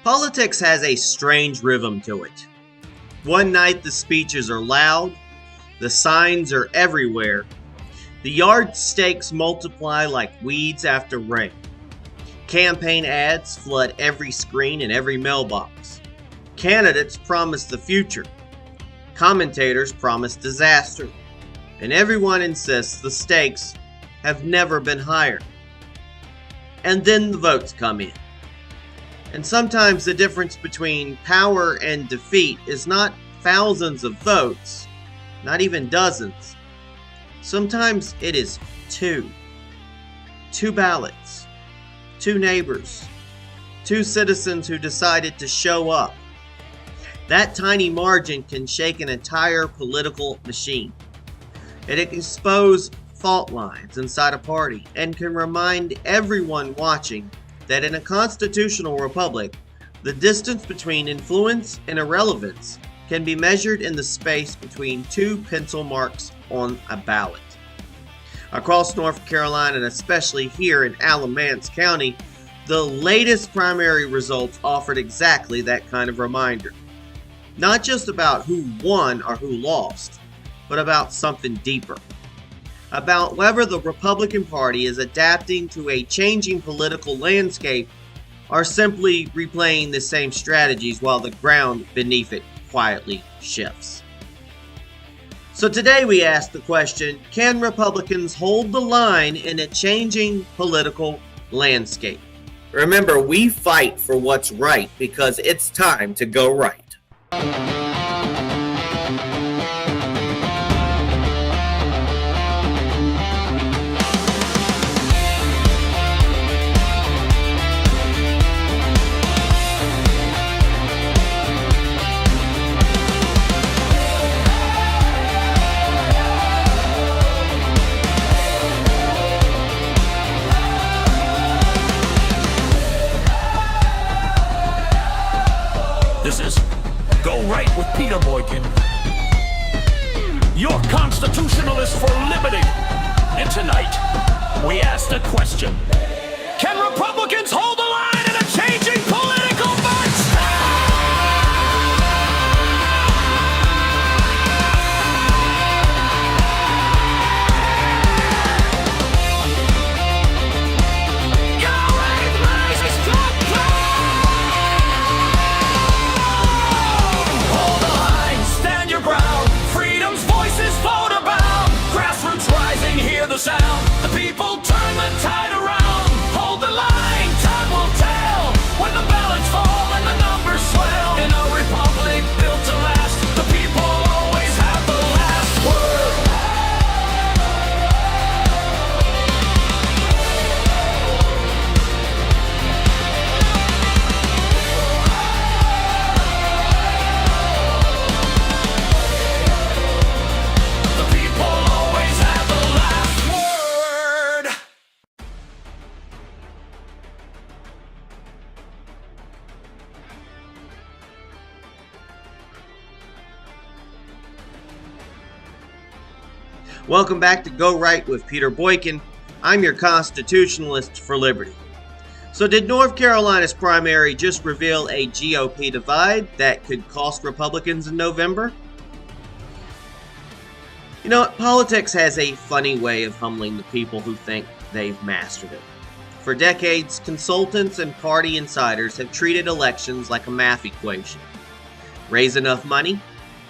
Politics has a strange rhythm to it. One night the speeches are loud, the signs are everywhere, the yardstakes multiply like weeds after rain. Campaign ads flood every screen and every mailbox. Candidates promise the future. Commentators promise disaster. And everyone insists the stakes have never been higher. And then the votes come in. And sometimes the difference between power and defeat is not thousands of votes, not even dozens. Sometimes it is two. 2 ballots. 2 neighbors. 2 citizens who decided to show up. That tiny margin can shake an entire political machine. It can expose fault lines inside a party and can remind everyone watching that in a constitutional republic, the distance between influence and irrelevance can be measured in the space between 2 pencil marks on a ballot. Across North Carolina, and especially here in Alamance County, the latest primary results offered exactly that kind of reminder. Not just about who won or who lost, but about something deeper. About whether the Republican Party is adapting to a changing political landscape or simply replaying the same strategies while the ground beneath it quietly shifts. So today we ask the question, can Republicans hold the line in a changing political landscape? Remember, we fight for what's right because it's time to go right. This is Go Right with Peter Boykin, your constitutionalist for liberty. And tonight, we ask the question, can Republicans hold the line in a changing political march? Hold the line, stand your ground. Freedom's voices float about. Grassroots rising, hear the sound. The people turn the tide around. Hold the line, time will tell. When the ballots fall and the numbers swell. In a republic built to last, the people always have the last word. The people always have the last word. Welcome back to Go Right with Peter Boykin. I'm your constitutionalist for liberty. So did North Carolina's primary just reveal a GOP divide that could cost Republicans in November? You know, politics has a funny way of humbling the people who think they've mastered it. For decades, consultants and party insiders have treated elections like a math equation. Raise enough money,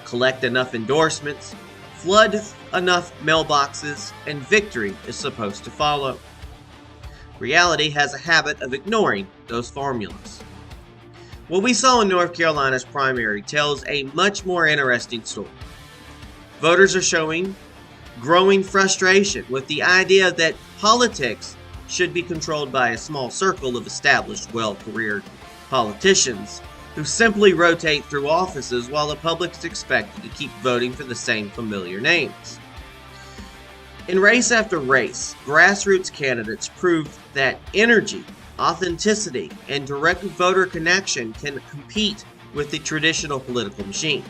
collect enough endorsements, flood enough mailboxes, and victory is supposed to follow. Reality has a habit of ignoring those formulas. What we saw in North Carolina's primary tells a much more interesting story. Voters are showing growing frustration with the idea that politics should be controlled by a small circle of established, well-careered politicians who simply rotate through offices while the public is expected to keep voting for the same familiar names. In race after race, grassroots candidates proved that energy, authenticity, and direct voter connection can compete with the traditional political machine.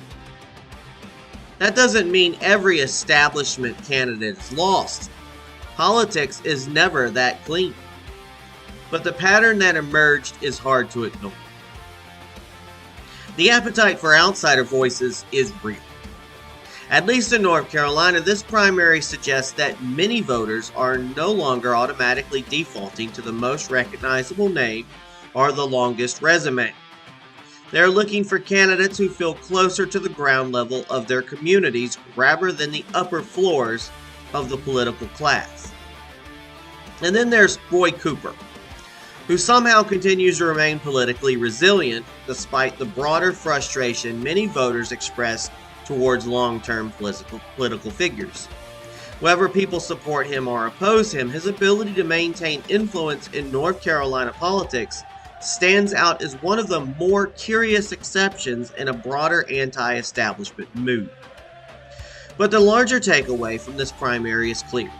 That doesn't mean every establishment candidate is lost. Politics is never that clean. But the pattern that emerged is hard to ignore. The appetite for outsider voices is real. At least in North Carolina, this primary suggests that many voters are no longer automatically defaulting to the most recognizable name or the longest resume. They're looking for candidates who feel closer to the ground level of their communities rather than the upper floors of the political class. And then there's Roy Cooper, who somehow continues to remain politically resilient despite the broader frustration many voters express towards long-term political figures. Whether people support him or oppose him, his ability to maintain influence in North Carolina politics stands out as one of the more curious exceptions in a broader anti-establishment mood. But the larger takeaway from this primary is clear.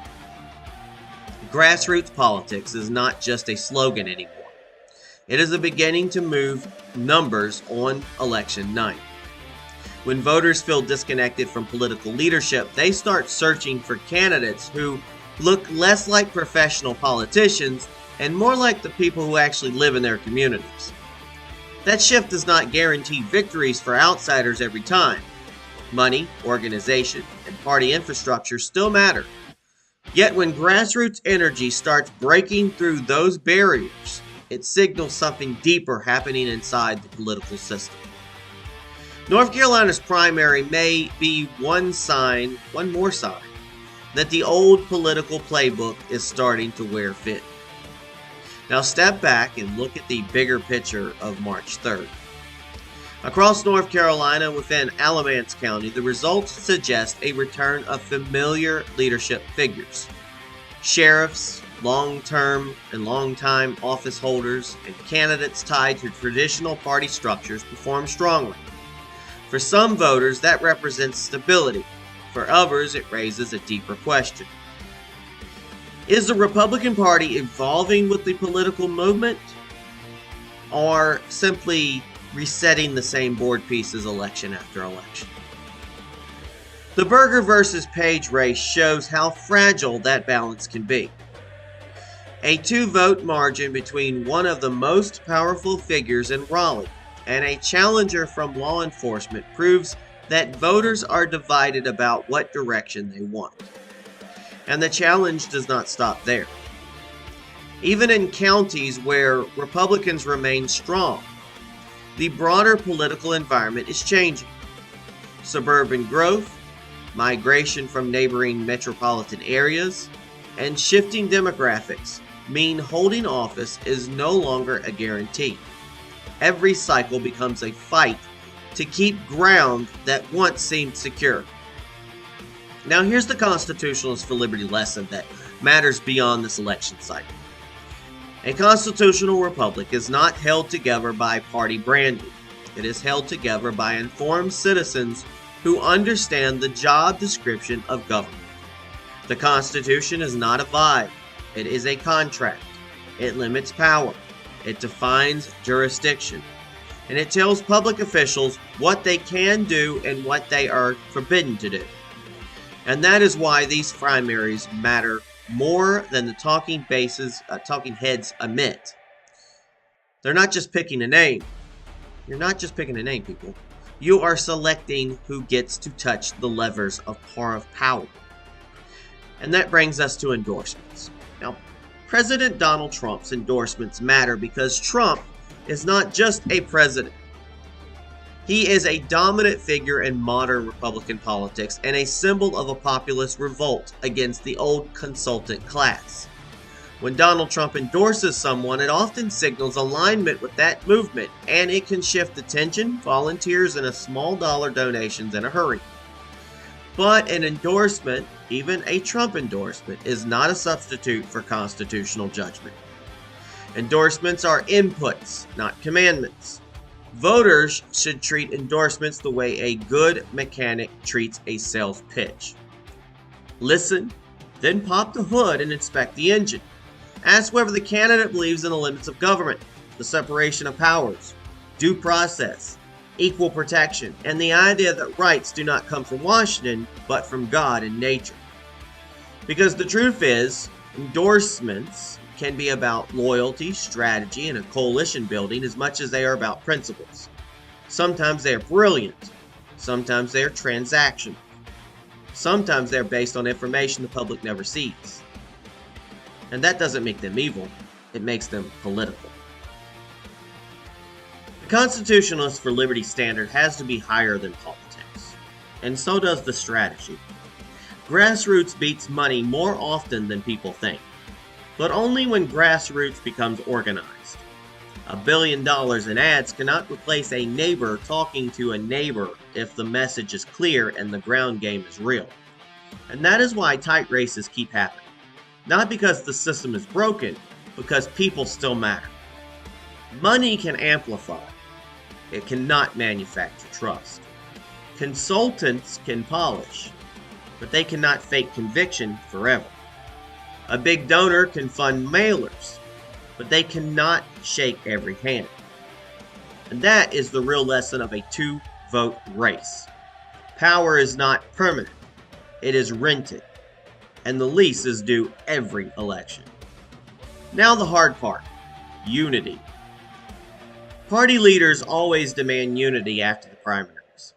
Grassroots politics is not just a slogan anymore. It is a beginning to move numbers on election night. When voters feel disconnected from political leadership, they start searching for candidates who look less like professional politicians and more like the people who actually live in their communities. That shift does not guarantee victories for outsiders every time. Money, organization, and party infrastructure still matter. Yet when grassroots energy starts breaking through those barriers, it signals something deeper happening inside the political system. North Carolina's primary may be one more sign, that the old political playbook is starting to wear thin. Now step back and look at the bigger picture of March 3rd. Across North Carolina within Alamance County, the results suggest a return of familiar leadership figures. Sheriffs, long-term and long-time office holders, and candidates tied to traditional party structures perform strongly. For some voters, that represents stability. For others, it raises a deeper question. Is the Republican Party evolving with the political movement, or simply resetting the same board pieces election after election? The Berger versus Page race shows how fragile that balance can be. A 2-vote margin between one of the most powerful figures in Raleigh and a challenger from law enforcement proves that voters are divided about what direction they want. And the challenge does not stop there. Even in counties where Republicans remain strong, the broader political environment is changing. Suburban growth, migration from neighboring metropolitan areas, and shifting demographics mean holding office is no longer a guarantee. Every cycle becomes a fight to keep ground that once seemed secure. Now here's the Constitutionalist for Liberty lesson that matters beyond this election cycle. A constitutional republic is not held together by party branding. It is held together by informed citizens who understand the job description of government. The Constitution is not a vibe. It is a contract. It limits power. It defines jurisdiction. And it tells public officials what they can do and what they are forbidden to do. And that is why these primaries matter more than the talking heads admit. They're not just picking a name. You're not just picking a name, people. You are selecting who gets to touch the levers of power. And that brings us to endorsements. Now, President Donald Trump's endorsements matter because Trump is not just a president. He is a dominant figure in modern Republican politics and a symbol of a populist revolt against the old consultant class. When Donald Trump endorses someone, it often signals alignment with that movement, and it can shift attention, volunteers, and small dollar donations in a hurry. But an endorsement, even a Trump endorsement, is not a substitute for constitutional judgment. Endorsements are inputs, not commandments. Voters should treat endorsements the way a good mechanic treats a sales pitch. Listen, then pop the hood and inspect the engine. Ask whether the candidate believes in the limits of government, the separation of powers, due process, equal protection, and the idea that rights do not come from Washington, but from God and nature. Because the truth is, endorsements can be about loyalty, strategy, and a coalition building as much as they are about principles. Sometimes they are brilliant. Sometimes they are transactional. Sometimes they're based on information the public never sees. And that doesn't make them evil, it makes them political. The Constitutionalists for Liberty standard has to be higher than politics, and so does the strategy. Grassroots beats money more often than people think, but only when grassroots becomes organized. $1 billion in ads cannot replace a neighbor talking to a neighbor if the message is clear and the ground game is real. And that is why tight races keep happening. Not because the system is broken, because people still matter. Money can amplify. It cannot manufacture trust. Consultants can polish, but they cannot fake conviction forever. A big donor can fund mailers, but they cannot shake every hand. And that is the real lesson of a two-vote race. Power is not permanent. It is rented. And the lease is due every election. Now the hard part, unity. Party leaders always demand unity after the primaries,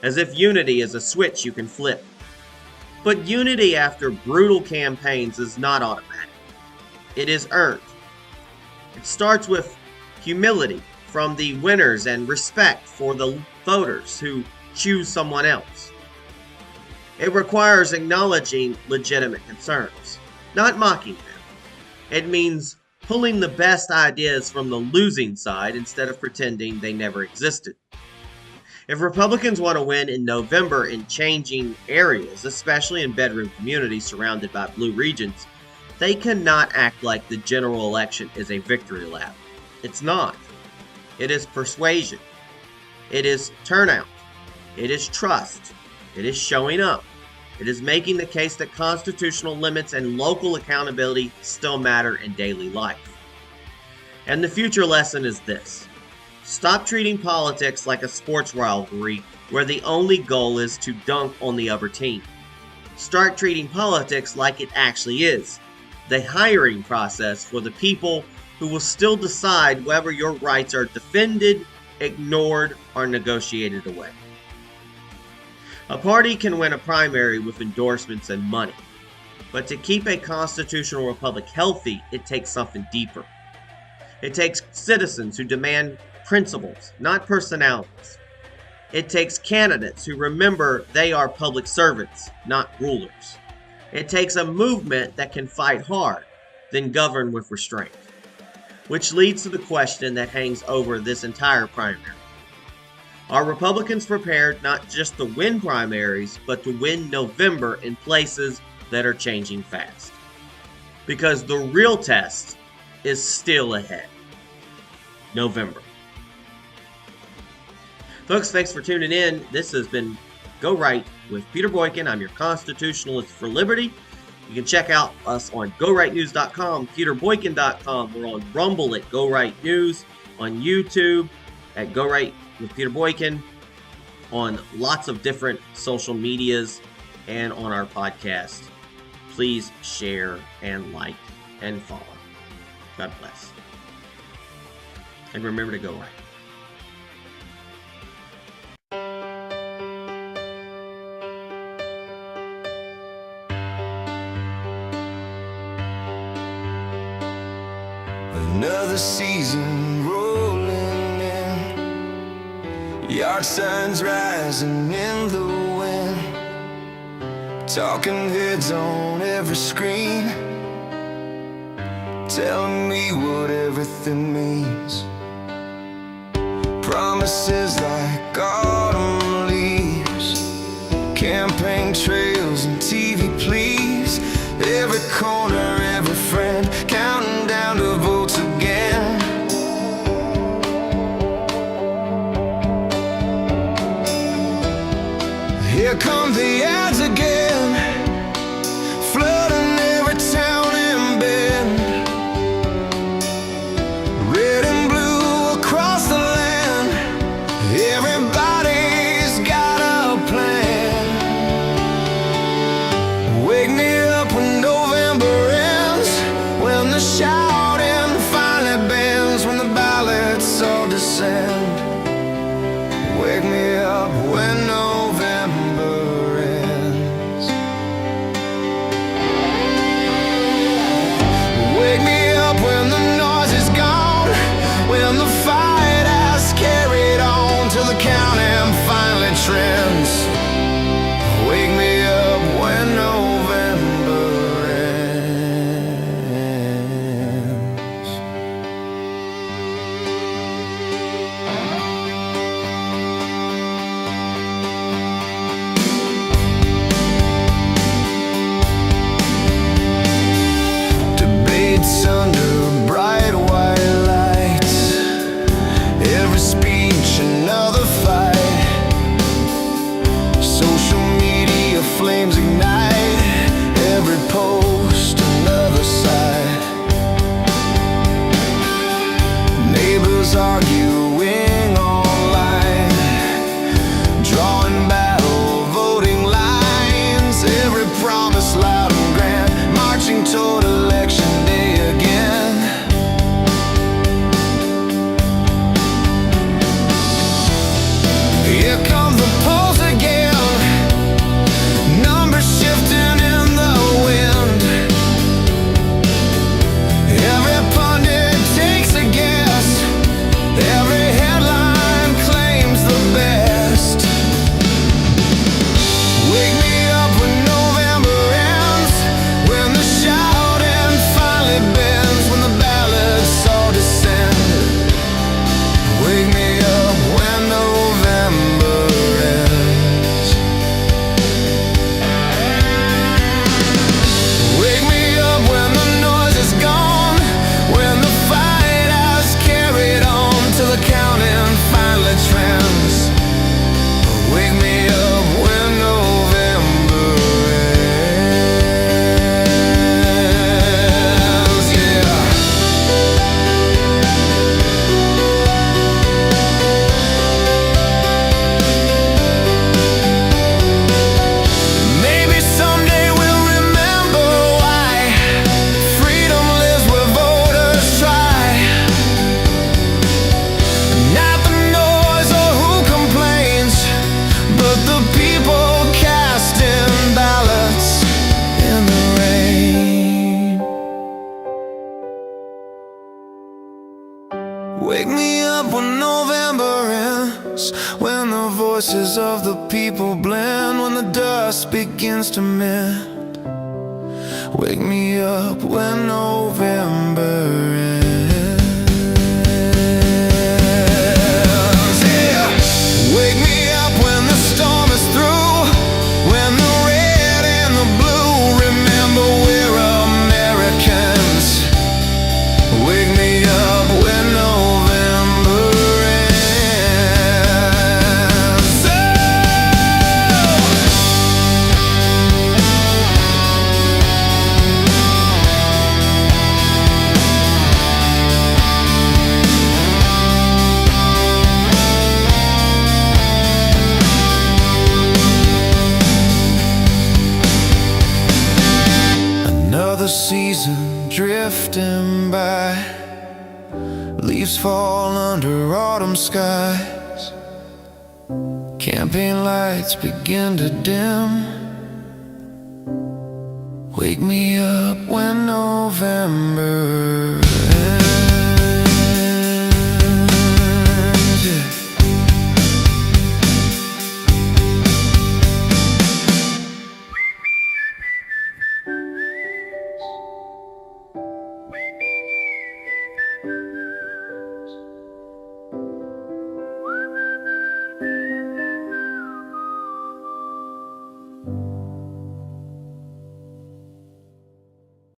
as if unity is a switch you can flip. But unity after brutal campaigns is not automatic. It is earned. It starts with humility from the winners and respect for the voters who choose someone else. It requires acknowledging legitimate concerns, not mocking them. It means pulling the best ideas from the losing side instead of pretending they never existed. If Republicans want to win in November in changing areas, especially in bedroom communities surrounded by blue regions, they cannot act like the general election is a victory lap. It's not. It is persuasion. It is turnout. It is trust. It is showing up. It is making the case that constitutional limits and local accountability still matter in daily life. And the future lesson is this. Stop treating politics like a sports rivalry where the only goal is to dunk on the other team. Start treating politics like it actually is, the hiring process for the people who will still decide whether your rights are defended, ignored, or negotiated away. A party can win a primary with endorsements and money, but to keep a constitutional republic healthy, it takes something deeper. It takes citizens who demand principles, not personalities. It takes candidates who remember they are public servants, not rulers. It takes a movement that can fight hard, then govern with restraint. Which leads to the question that hangs over this entire primary. Are Republicans prepared not just to win primaries, but to win November in places that are changing fast? Because the real test is still ahead. November. Folks, thanks for tuning in. This has been Go Right with Peter Boykin. I'm your constitutionalist for liberty. You can check out us on GoRightNews.com, PeterBoykin.com. We're on Rumble at Go Right News, on YouTube at Go Right with Peter Boykin, on lots of different social medias, and on our podcast. Please share and like and follow. God bless. And remember to go right. Another season rolling in, yard signs rising in the wind, talking heads on every screen, telling me what everything means. Promises like autumn leaves, campaign trails and TV pleas, every corner, every friend, counting down to votes again. Here come the ads again, flooding every town and bend, red and blue across the land, everybody arguing online, drawing battle, voting lines, every promise loud and grand, marching toward election day again. Here comes the polls again, numbers shifting in the wind. Every pundit takes a guess, every headline claims the best. Wake me up when November ends, when the shouting finally bends, when the ballots all descend. Wake me up when November ends. Wake me up when the noise is gone, when the fight has carried on till the counting finally trends. Wake me up when November ends. Yeah. Maybe someday we'll remember why freedom lives where voters try. Not the noise or who complains, but the people casting ballots in the rain. Wake me up when November ends, when the voices of the people blend, when the dust begins to mend. Wake me up when November ends. Yeah. Wake me up when the storm is through, when the red and the blue remember we're Americans. Wake me up when November ends. Oh! Another season drifting by, leaves fall under autumn skies, campaign lights begin to dim. Wake me up when November